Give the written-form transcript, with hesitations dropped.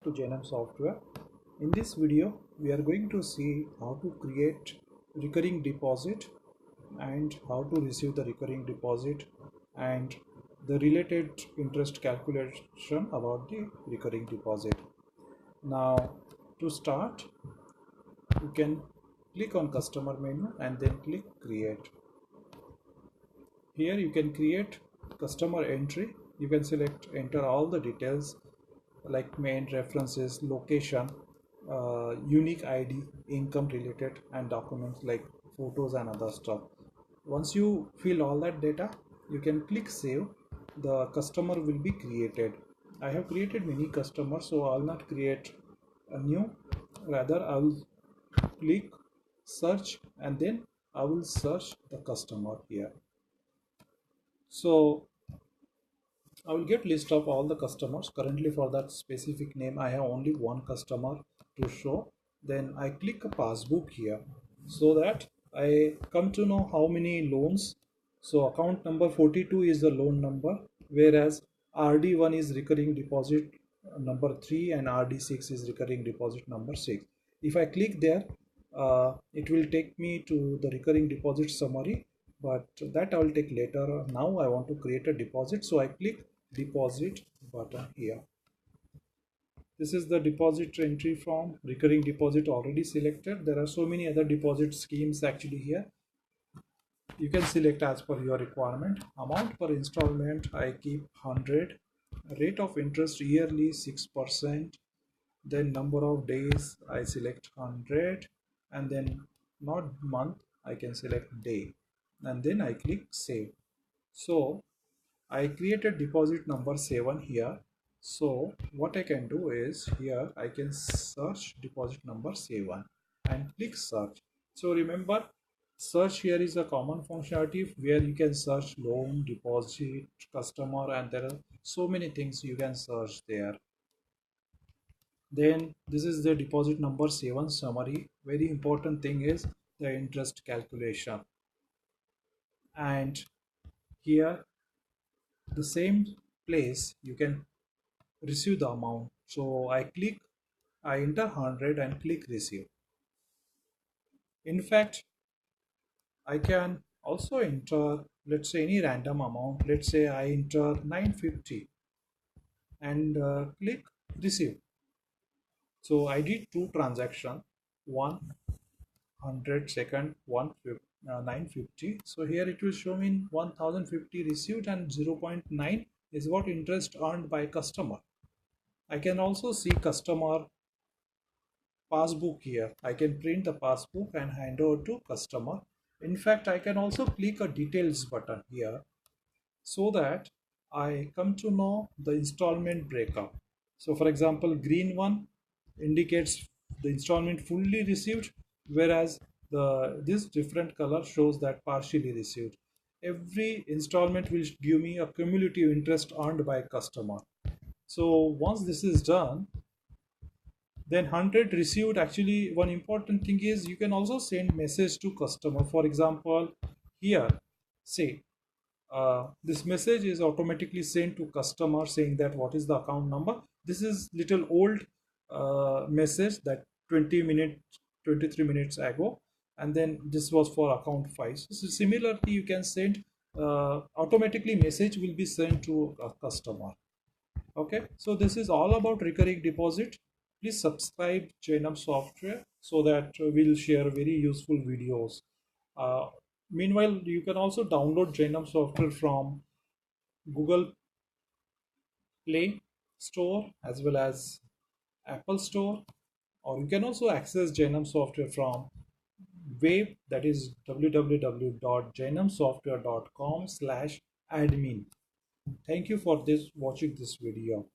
to Jainam Software. In this video, we are going to see how to create recurring deposit and how to receive the recurring deposit and the related interest calculation about the recurring deposit. Now, to start, you can click on customer menu and then click create. Here you can create customer entry. You can select enter all the details like main references, location, unique ID, income related, and documents like photos and other stuff. Once you fill all that data, you can click save. The customer will be created. I have created many customers, so I'll not create a new. Rather, I will click search and then I will search the customer here. So I will get list of all the customers. Currently for that specific name I have only one customer to show. Then I click a passbook here so that I come to know how many loans. So account number 42 is the loan number, whereas RD1 is recurring deposit number 3 and RD6 is recurring deposit number 6. If I click there, it will take me to the recurring deposit summary, but that I will take later. Now I want to create a deposit, so I click deposit button here. This is the deposit entry form, recurring deposit already selected. There are so many other deposit schemes actually here. You can select as per your requirement. Amount per installment I keep 100. Rate of interest yearly 6%. Then number of days I select 100, and then not month I can select day, and then I click save. So I created deposit number 7 here. So what I can do is here I can search deposit number 7 and click search. So remember, search here is a common functionality where you can search loan, deposit, customer, and there are so many things you can search there. Then this is the deposit number 7 summary. Very important thing is the interest calculation, and here the same place you can receive the amount. So I enter 100 and click receive. In fact, I can also enter, let's say, any random amount. Let's say I enter 950 and click receive. So I did two transactions, 100 second, 950. So here it will show me 1050 received and 0.9 is what interest earned by customer. I can also see customer passbook here. I can print the passbook and hand over to customer. In fact, I can also click a details button here so that I come to know the installment breakup. So for example, green one indicates the installment fully received, whereas this different color shows that partially received. Every installment will give me a cumulative interest earned by customer. So once this is done, then 100 received. Actually, one important thing is you can also send message to customer. For example, here say this message is automatically sent to customer saying that what is the account number. This is little old message that 23 minutes ago, and then this was for account 5. So similarly you can send automatically message will be sent to a customer. Okay, so this is all about recurring deposit. Please subscribe Jainam Software so that we'll share very useful videos. Meanwhile, you can also download Jainam Software from Google Play Store as well as Apple Store, or you can also access Jainam Software from web, that is www.jainamsoftware.com/admin. Thank you for watching this video.